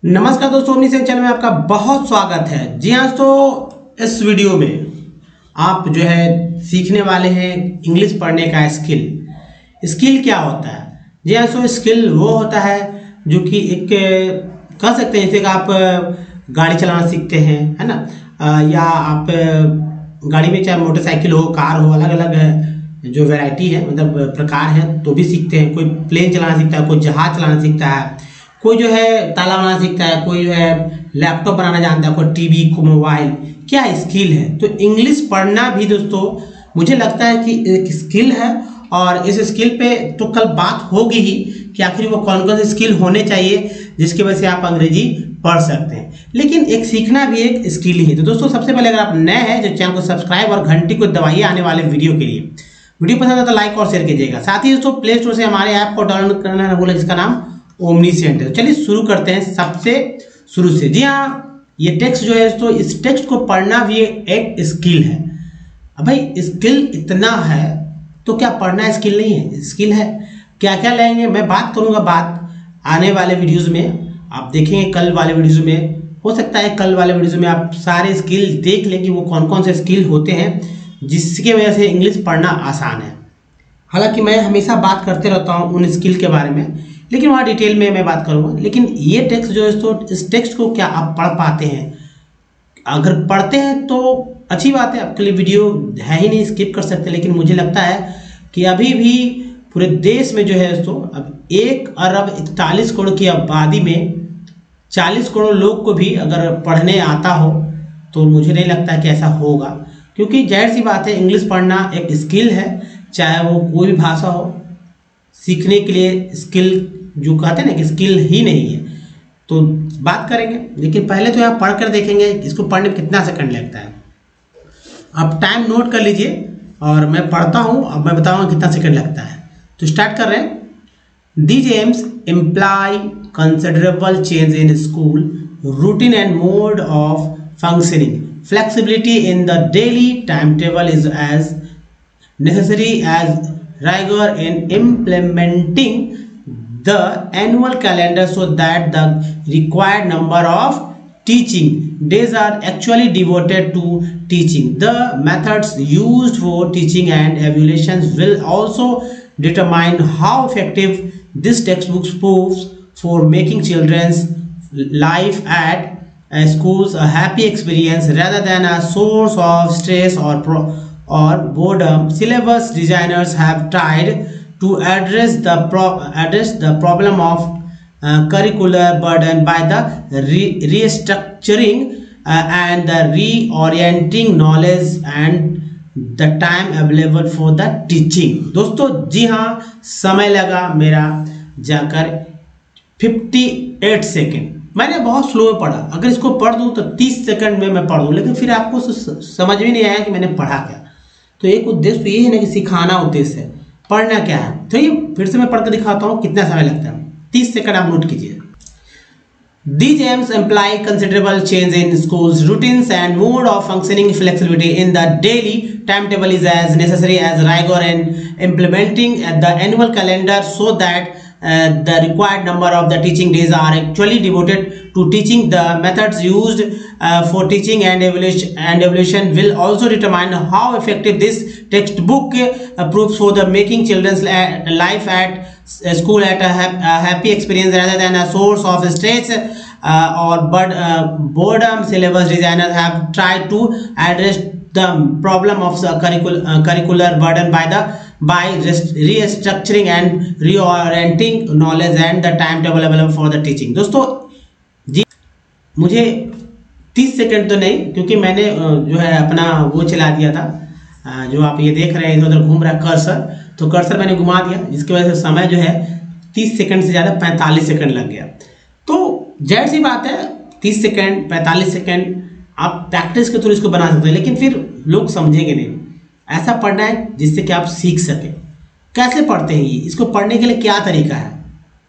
नमस्कार दोस्तों, अपनी चैनल में आपका बहुत स्वागत है। जी हाँ दोस्तों, इस वीडियो में आप जो है सीखने वाले हैं इंग्लिश पढ़ने का स्किल। स्किल क्या होता है? जी हाँ दोस्तों, स्किल वो होता है जो कि एक कह सकते हैं जैसे कि आप गाड़ी चलाना सीखते हैं, है ना, या आप गाड़ी में चाहे मोटरसाइकिल हो, कार हो, अलग अलग जो वैरायटी है, मतलब प्रकार है, तो भी सीखते हैं। कोई प्लेन चलाना सीखता है, कोई जहाज चलाना सीखता है, कोई जो है ताला बनाना सीखता है, कोई जो है लैपटॉप बनाना जानता है, कोई टीवी, को मोबाइल। क्या स्किल है? तो इंग्लिश पढ़ना भी दोस्तों मुझे लगता है कि एक स्किल है। और इस स्किल पे तो कल बात होगी ही कि आखिर वो कौन कौन से स्किल होने चाहिए जिसकी वजह से आप अंग्रेजी पढ़ सकते हैं। लेकिन एक सीखना भी एक स्किल ही है। तो दोस्तों सबसे पहले अगर आप नए हैं तो चैनल को सब्सक्राइब और घंटी को दबाइए आने वाले वीडियो के लिए। वीडियो पसंद है तो लाइक और शेयर कीजिएगा। साथ ही दोस्तों प्ले स्टोर से हमारे ऐप को डाउनलोड करना न भूलें जिसका नाम ओमनीसेंट है। चलिए शुरू करते हैं सबसे शुरू से। जी हाँ, ये टेक्स्ट जो है तो इस टेक्स्ट को पढ़ना भी एक स्किल है। अब भाई स्किल इतना है तो क्या पढ़ना स्किल नहीं है? स्किल है। क्या क्या लेंगे मैं बात करूंगा, बात आने वाले वीडियोस में आप देखेंगे। कल वाले वीडियोस में हो सकता है कल वाले वीडियोस में आप सारे स्किल देख लें कि वो कौन कौन से स्किल होते हैं जिसकी वजह से इंग्लिश पढ़ना आसान है। हालांकि मैं हमेशा बात करते रहता हूँ उन स्किल के बारे में, लेकिन वहाँ डिटेल में मैं बात करूँगा। लेकिन ये टेक्स्ट जो है तो इस टेक्स्ट को क्या आप पढ़ पाते हैं? अगर पढ़ते हैं तो अच्छी बात है, आपके लिए वीडियो है ही नहीं, स्किप कर सकते। लेकिन मुझे लगता है कि अभी भी पूरे देश में जो है तो अब 1 अरब 41 करोड़ की आबादी में 40 करोड़ लोग को भी अगर पढ़ने आता हो तो मुझे नहीं लगता कि ऐसा होगा। क्योंकि जाहिर सी बात है इंग्लिश पढ़ना एक स्किल है, चाहे वो कोई भी भाषा हो। सीखने के लिए स्किल जो कहते हैं ना कि स्किल ही नहीं है, तो बात करेंगे। लेकिन पहले तो आप पढ़ कर देखेंगे इसको पढ़ने में कितना सेकंड लगता है। आप टाइम नोट कर लीजिए और मैं पढ़ता हूँ, अब मैं बताऊँगा कितना सेकंड लगता है। तो स्टार्ट कर रहे हैं। These aims imply considerable change in school routine and mode of functioning. Flexibility in the daily time table is as necessary as rigor in implementing the annual calendar so that the required number of teaching days are actually devoted to teaching. The methods used for teaching and evaluations will also determine how effective this textbook proves for making children's life at schools a happy experience rather than a source of stress or boredom. Syllabus designers have tried to address the problem of curricular burden by the restructuring and the reorienting knowledge and the time available for the teaching. दोस्तों जी हाँ, समय लगा मेरा जाकर 58 second. मैंने बहुत slow में पढ़ा। अगर इसको पढ़ दूं तो 30 सेकंड में मैं पढ़ दूं, लेकिन फिर आपको समझ में नहीं आया कि मैंने पढ़ा क्या। तो एक उद्देश्य तो ये है ना कि सिखाना उद्देश्य है, पढ़ना क्या है। तो ये फिर से मैं पढ़कर दिखाता हूँ कितना समय लगता है। 30 सेकंड आप नोट कीजिए। These aims imply considerable change in schools' routines and mode of functioning. Flexibility in the daily timetable is as necessary as rigor in implementing the annual calendar so that the required number of the teaching days are actually devoted to teaching. The methods used for teaching and evaluation will also determine how effective this textbook proves for the making children's life at school at a happy experience rather than a source of stress or boredom. Syllabus designers have tried to address the problem of curricular burden by restructuring and reorienting knowledge and the timetable available for the teaching. दोस्तों जी मुझे 30 second तो नहीं, क्योंकि मैंने जो है अपना वो चला दिया था, जो आप ये देख रहे हैं इधर घूम रहा है कर्सर, तो कर्सर मैंने घुमा दिया जिसकी वजह से समय जो है 30 सेकंड से ज़्यादा 45 सेकंड लग गया। तो जाहिर सी बात है 30 सेकंड 45 सेकंड आप प्रैक्टिस के थ्रू इसको बना सकते हैं, लेकिन फिर लोग समझेंगे नहीं। ऐसा पढ़ना है जिससे कि आप सीख सकें। कैसे पढ़ते हैं ये, इसको पढ़ने के लिए क्या तरीका है?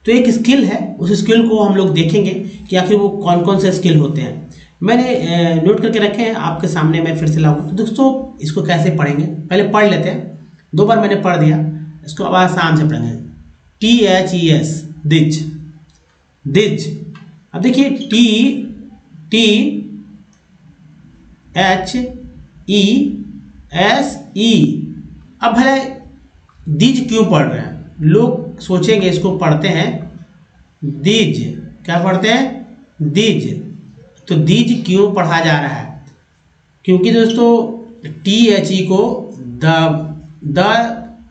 तो एक स्किल है, उस स्किल को हम लोग देखेंगे कि आखिर वो कौन कौन से स्किल होते हैं। मैंने नोट करके रखे हैं, आपके सामने मैं फिर से लाऊंगा। तो दोस्तों इसको कैसे पढ़ेंगे, पहले पढ़ लेते हैं। 2 बार मैंने पढ़ दिया, इसको अब आसान से पढ़ेंगे। THES दिज, दिज अब देखिए T H E S E. अब भले दीज क्यों पढ़ रहे हैं, लोग सोचेंगे इसको पढ़ते हैं दीज, क्या पढ़ते हैं दीज। तो दीज क्यों पढ़ा जा रहा है, क्योंकि दोस्तों टी एच ई को द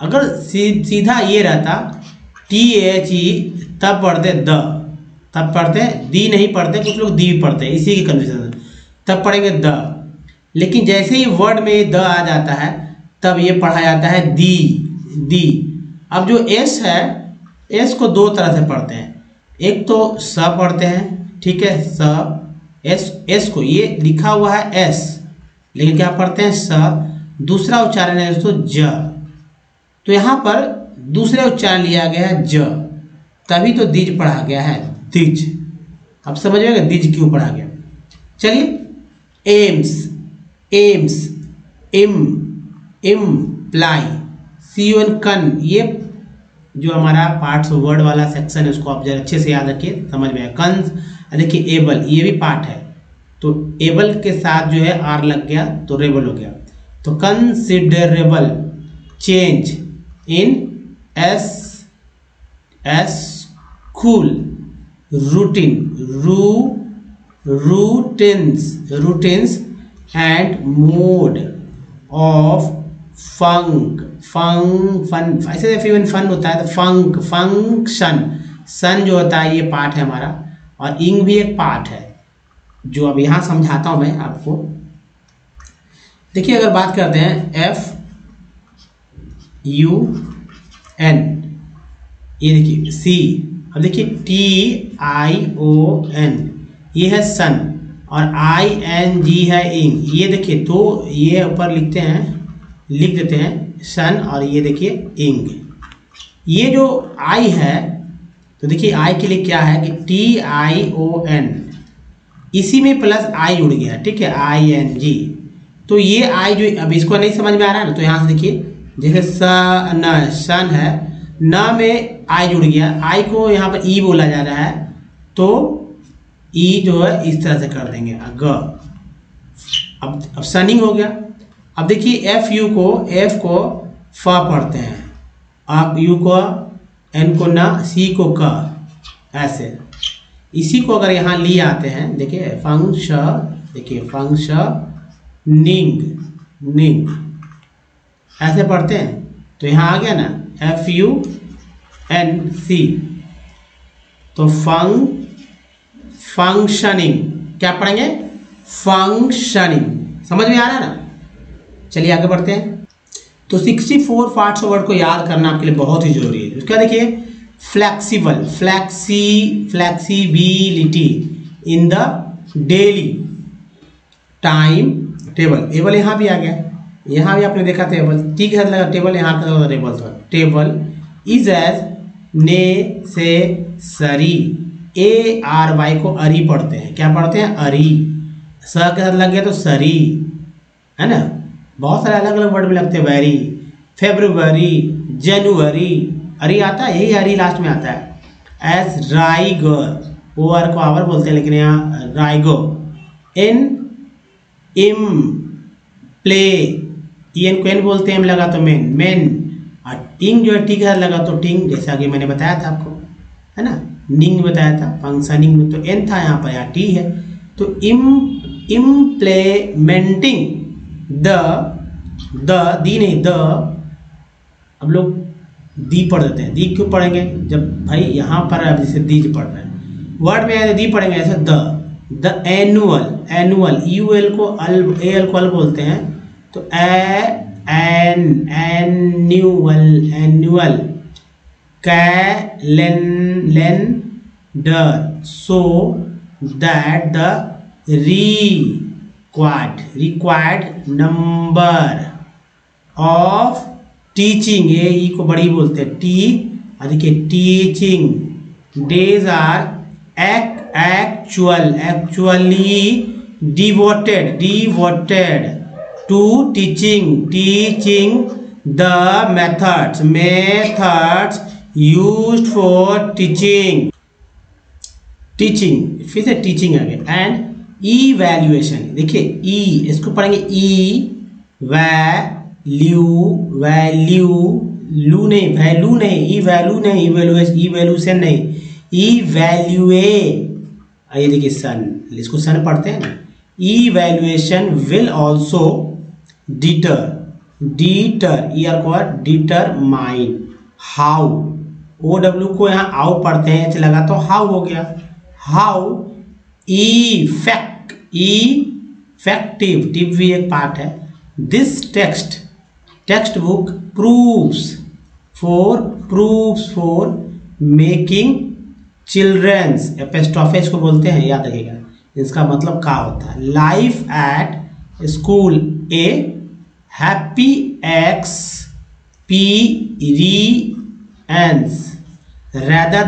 अगर सीधा ये रहता टी एच ई तब पढ़ते द, तब पढ़ते दी नहीं पढ़ते, कुछ लोग दी पढ़ते हैं, इसी की कंफ्यूजन, तब पढ़ेंगे द। लेकिन जैसे ही वर्ड में द आ जाता है तब ये पढ़ा जाता है दी। अब जो एस है, एस को दो तरह से पढ़ते हैं, एक तो स पढ़ते हैं, ठीक है, स एस को ये लिखा हुआ है एस, लेकिन क्या पढ़ते हैं स। दूसरा उच्चारण है दोस्तों ज, तो यहाँ पर दूसरे उच्चारण लिया गया है ज, तभी तो दीज पढ़ा गया है दीज। अब समझ में दीज क्यों पढ़ा गया। चलिए एम्स इम्प्लाई सीवन कन, ये जो हमारा पार्ट्स वर्ड वाला सेक्शन है उसको आप जरा अच्छे से याद रखिए, समझ में आए। कंस देखिए एबल, ये भी पार्ट है, तो एबल के साथ जो है आर लग गया तो रेबल हो गया। तो considerable change in school routines and mode of fun ऐसे इवन फन होता है तो फंक्शन, सन जो होता है ये पार्ट है हमारा, और इंग भी एक पार्ट है जो अब यहाँ समझाता हूँ मैं आपको। देखिए अगर बात करते हैं FUN, ये देखिए C, अब देखिए TION ये है सन, और ING है इंग, ये देखिए तो ये ऊपर लिख देते हैं सन, और ये देखिए इंग। ये जो I है तो देखिए I के लिए क्या है कि TION, इसी में प्लस I जुड़ गया, ठीक है, ING। तो ये I जो अब इसको नहीं समझ में आ रहा है ना, तो यहाँ से देखिए जैसे सन है, न में I जुड़ गया, I को यहाँ पर E बोला जा रहा है, तो E जो है इस तरह से कर देंगे ग। अब सनिंग हो गया। अब देखिए F को फ पढ़ते हैं, आप U को N को न, C को क, ऐसे। इसी को अगर यहाँ ली आते हैं, देखिए निंग ऐसे पढ़ते हैं, तो यहाँ आ गया ना FUNC, तो फंक्शनिंग, क्या पढ़ेंगे फंक्शनिंग, समझ में आ रहा है ना। चलिए आगे बढ़ते हैं। तो 64 पार्ट्स ऑफ वर्ड को याद करना आपके लिए बहुत ही जरूरी है। उसका देखिए flexibility in the daily time table, able यहाँ भी आ गया, यहाँ भी आपने देखा टेबल, ठीक है लगा टेबल, यहाँ का टेबल था, table is as necessary, ARY को अरी पढ़ते हैं, क्या पढ़ते हैं अरी, स के साथ लग गया तो सरी, है ना। बहुत सारे अलग अलग वर्ड में लगते हैं, वेरी, फेब्रुवरी, जनवरी, अरी आता है, यही अरी लास्ट में आता है। एस राइगर, ओ आर को आवर बोलते हैं लेकिन यहाँ राइगो। इम प्ले, एन को एन बोलते हैं, लगा तो मेन, और टिंग जो है टी के साथ लगा तो टिंग, जैसे आगे मैंने बताया था आपको, है ना, निंग बताया था, फंक्शनिंग में तो एन था, यहाँ पर यहाँ टी है। तो इम्प्लीमेंटिंग दी नहीं द, अब लोग दी पढ़ देते हैं, दी क्यों पढ़ेंगे जब भाई यहाँ पर अब जैसे दी पढ़ रहे हैं, वर्ड में आए दी पढ़ेंगे ऐसे द एनुअल, UL को AL को अल बोलते हैं, तो annual, calendar, so that the required number of teaching, ये ई को बड़ी बोलते हैं टी, देखिए teaching days are actually devoted to teaching the methods used for teaching। Teaching, फिर से टीचिंग आ गया, एंड इवैल्यूएशन। देखिए ई, इसको पढ़ेंगे ई वैल्यू, वैल्यू लू नहीं, वैल्यू नहीं, ई वैल्यू नहीं, इवैल्यूएशन नहीं, इवैल्यूए। ये देखिए सन, इसको सन पढ़ते हैं ना। Evaluation will also deter, deter E R को डिटरमाइन हाउ, ओ डब्ल्यू को यहाँ आउ पढ़ते हैं, ऐसे लगा तो हाउ हो गया, हाउ इफेक्टिव, टिव भी एक पार्ट है। This textbook proves for making children's, apostrophe को बोलते हैं, याद रखिएगा इसका मतलब क्या होता है। Life at school A happy experience rather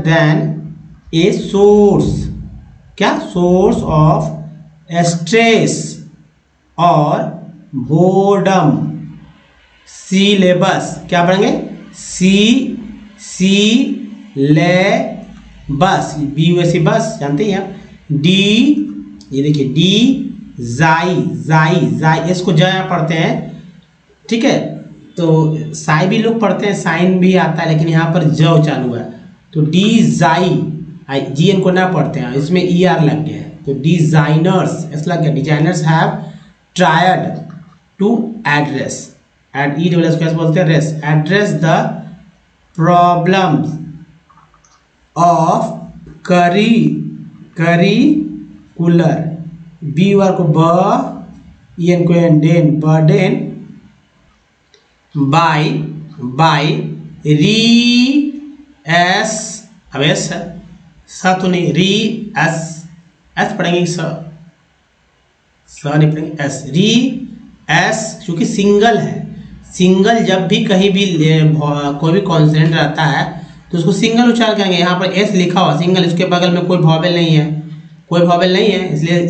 than a source, क्या सोर्स ऑफ स्ट्रेस और बोर्डम। सिलेबस क्या पढ़ेंगे, सिलेबस, BUS बस जानते हैं आप। डी, ये देखिए डी जाई, इसको जया पढ़ते हैं, ठीक है। तो साई भी लोग पढ़ते हैं, साइन भी आता है, लेकिन यहाँ पर ज चालू है, तो GN को ना पढ़ते हैं, इसमें ER लग गया है, तो डिजाइनर्स ऐसा लग गया, designers have tried to address, EWS कैसे बोलते हैं, address the problems of curricular, BUR को ब, EN को एंडेन, बर्डन बाय अब एस है, स तो नहीं, एस पढ़ेंगे, स नहीं पढ़ेंगे, एस क्योंकि सिंगल है। सिंगल जब भी कहीं भी कोई भी कॉन्सोनेंट रहता है तो उसको सिंगल उच्चारण करेंगे। यहाँ पर एस लिखा हुआ सिंगल, इसके बगल में कोई वॉवेल नहीं है, इसलिए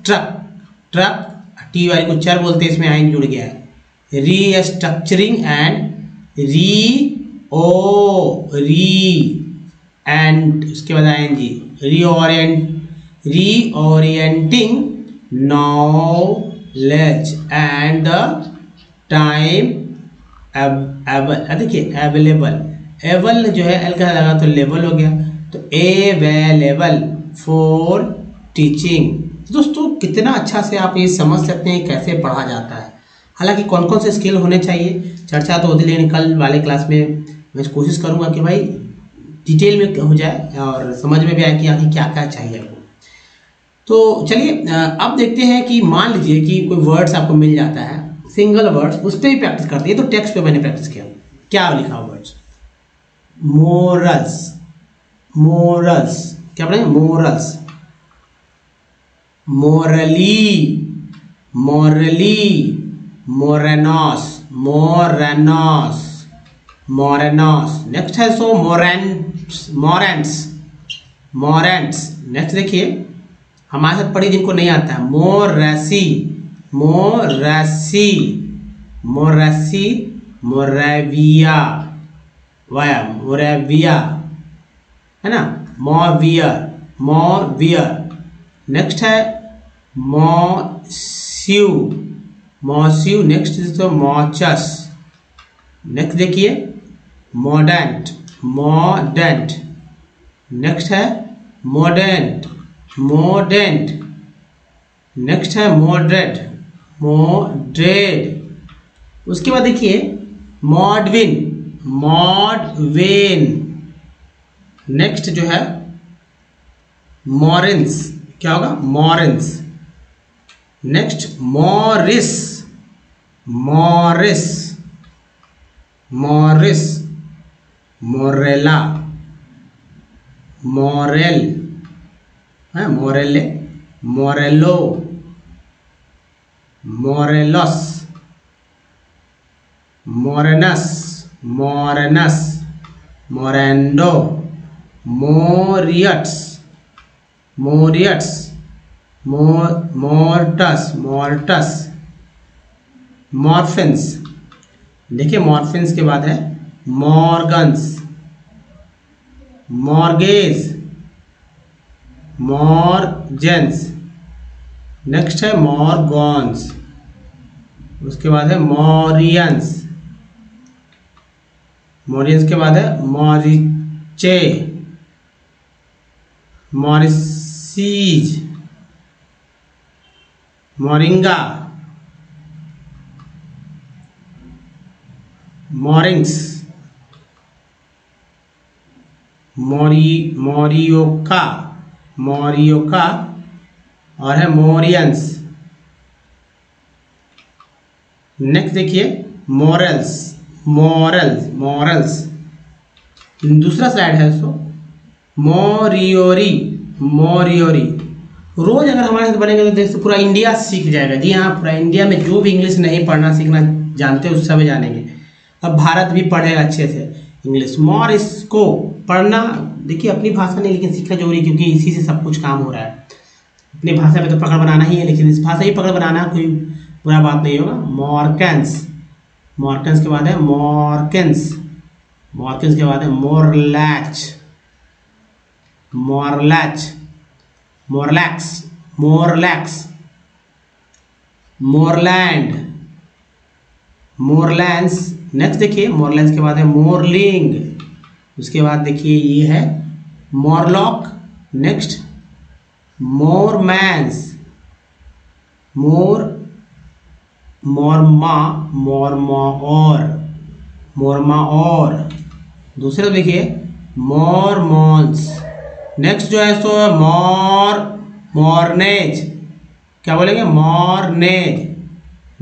ट्रक टी वाली को चर बोलते हैं, इसमें आइन जुड़ गया है। रीस्ट्रक्चरिंग एंड उसके बाद आएंगे रीओरिएंटिंग नॉलेज एंड द टाइम देखिए एबल जो है एल का लगा तो लेवल हो गया, तो अवेलेबल फॉर टीचिंग। दोस्तों कितना अच्छा से आप ये समझ सकते हैं कैसे पढ़ा जाता है। हालांकि कौन कौन से स्किल होने चाहिए चर्चा तो होती, लेकिन कल वाले क्लास में मैं कोशिश करूंगा कि भाई डिटेल में हो जाए और समझ में भी आए कि आगे क्या क्या चाहिए आपको। तो चलिए अब देखते हैं कि मान लीजिए कि कोई वर्ड्स आपको मिल जाता है, सिंगल वर्ड्स, उस पर ही प्रैक्टिस करते हैं। तो टेक्स्ट पे मैंने प्रैक्टिस किया, क्या लिखा वर्ड्स, मोरल्स क्या पढ़ेंगे, मोरली, मोरेनोस। नेक्स्ट है सो मोरेंट्स। नेक्स्ट देखिए हमारे साथ पढ़ी जिनको नहीं आता है, मोरेविया है ना, मोरवियर। नेक्स्ट है मॉस्यू। नेक्स्ट तो मॉचस। नेक्स्ट देखिए मॉडेंट। नेक्स्ट है मॉडेंट। नेक्स्ट है मॉड्रेड। उसके बाद देखिए मॉडविन। नेक्स्ट जो है मॉरेंस, क्या होगा, मॉरेंस। नेक्स्ट मॉरिस, मोरेला, मोरेल है, मोरेले, मोरेलो, मोरेलोस, मोरेनस, मोरेंडो, मोरियट्स, मोर्टस, मॉर्फिन्स। देखिए मॉर्फिन्स के बाद है मॉर्गन्स, मॉर्गेज, मॉर्जेंस। नेक्स्ट है मॉर्गॉन्स, उसके बाद है मॉरियंस, मॉरियंस के बाद है मॉरिचे, मॉरिसीज, मोरिंगा, मॉरिंग्स, मोरियोका, मोरियोका और है मोरियंस। नेक्स्ट देखिए मॉरल्स, मॉरल्स, मॉरल्स। दूसरा स्लाइड है इसको मोरियोरी, मोरियोरी। रोज अगर हमारे साथ बनेगा तो देखते पूरा इंडिया सीख जाएगा। जी हाँ, पूरा इंडिया में जो भी इंग्लिश नहीं पढ़ना सीखना जानते हैं उस सब जानेंगे। अब भारत भी पढ़ेगा अच्छे से इंग्लिश। मॉरिस को पढ़ना, देखिए अपनी भाषा नहीं लेकिन सीखना जरूरी, क्योंकि इसी से सब कुछ काम हो रहा है। अपनी भाषा में तो पकड़ बनाना ही है, लेकिन इस भाषा ही पकड़ बनाना कोई बुरा बात नहीं होगा। मॉर्कन्स, मॉर्कन्स के बाद है मॉर्कन्स, मॉर्कन्स के बाद है मोरलैच, मोरलैच, मोरलैक्स, मोरलैक्स, मोरलैंड, मोरलैंड्स। नेक्स्ट देखिए मोरलैंड्स के बाद है मोरलिंग, उसके बाद देखिए ये है मोरलॉक। नेक्स्ट मोरमैन्स, मोर, मोरमा, मोरमा और, मोरमा और। दूसरा देखिए मॉर्मॉन्स। नेक्स्ट जो है सो मॉर्नेज, क्या बोलेंगे मॉर्नेज।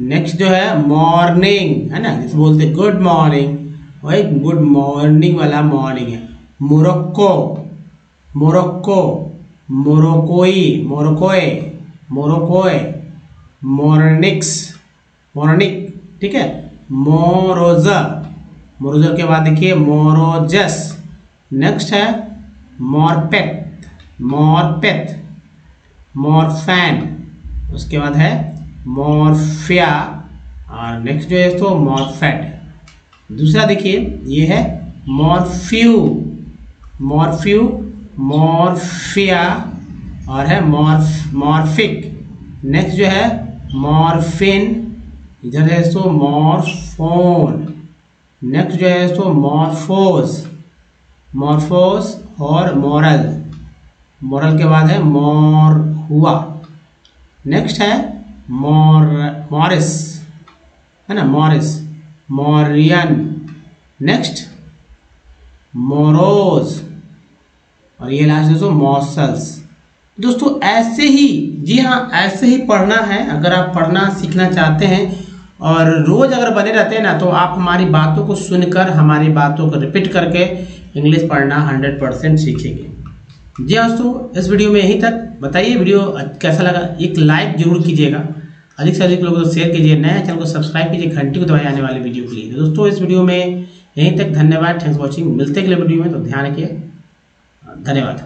नेक्स्ट जो है मॉर्निंग, है ना, जिसे बोलते हैं गुड मॉर्निंग, वही गुड मॉर्निंग वाला मॉर्निंग है। मोरक्को, मोरक्को, मोरकोई, मोरकोए, मोरकोए, मोरनिक्स, मोरनिक, ठीक है। मोरोजा, मोरोजा के बाद देखिए मोरोजस। नेक्स्ट है मॉर्पेट, मॉर्पेट, मॉर्फैन, उसके बाद है मॉर्फिया और नेक्स्ट जो है तो मॉर्फेट। दूसरा देखिए ये है मॉर्फ्यू, मॉर्फ्यू, मॉर्फिया और है मॉर्फिक। नेक्स्ट जो है मॉर्फिन, इधर है सो मॉर्फोन। नेक्स्ट जो है सो मॉर्फोस, मॉर्फोस और मॉरल, मॉरल के बाद है मॉर हुआ। नेक्स्ट है मॉरिस, है ना, मॉरिस, मॉरियन। नेक्स्ट मोरोज और ये लास्ट है सो मॉसल्स। दोस्तों ऐसे ही, जी हाँ ऐसे ही पढ़ना है। अगर आप पढ़ना सीखना चाहते हैं और रोज अगर बने रहते हैं ना, तो आप हमारी बातों को सुनकर, हमारी बातों को रिपीट करके इंग्लिश पढ़ना 100% सीखेंगे। जी हाँ दोस्तों, इस वीडियो में यहीं तक। बताइए वीडियो कैसा लगा, एक लाइक जरूर कीजिएगा, अधिक से अधिक लोगों को शेयर कीजिए, नया चैनल को सब्सक्राइब कीजिए, घंटी को दबाए आने वाले वीडियो के लिए। दोस्तों इस वीडियो में यहीं तक, धन्यवाद, थैंक्स फॉर वॉचिंग। मिलते हैं अगले वीडियो में, तो ध्यान रखिए, धन्यवाद।